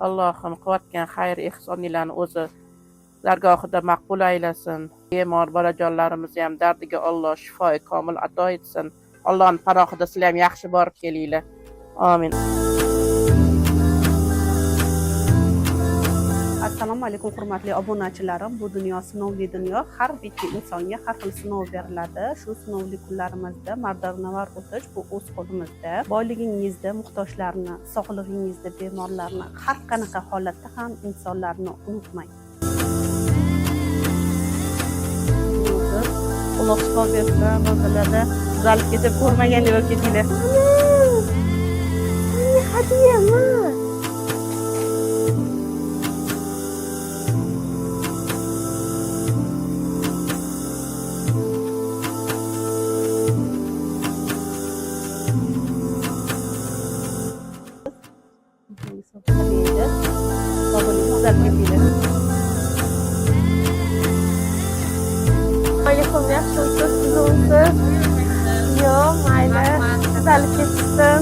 Allohim qilayotgan xayr ehsoninglarni o'zi dargohida maqbul aylasin. Bemor bolajonlarimizni ham dardiga Alloh shifoi komil ato etsin. Allohning panohida sizlar ham yaxshi borib kelinglar. Amin. Assalomu alaykum hurmatli obunachilarim. Bu dunyo sinovli dunyo. Har bitta insonga har xil sinov beriladi. Shu sinovli kunlarimizda mardavanavor o'tish bu o'z qo'limizda. Boyligingizda muhtojlarni, sog'lig'ingizda bemorlarni, har qanaqa holatda ham insonlarni unutmang. Alloh shifo bersin. Bolalarda tuzalib ketib ko'rmagandek bo'lib ketinglar. Hadiyami? Alaykum, yaxshi o'tib, siz o'tib. Yo'q, mayli. Tuzalib ketsin.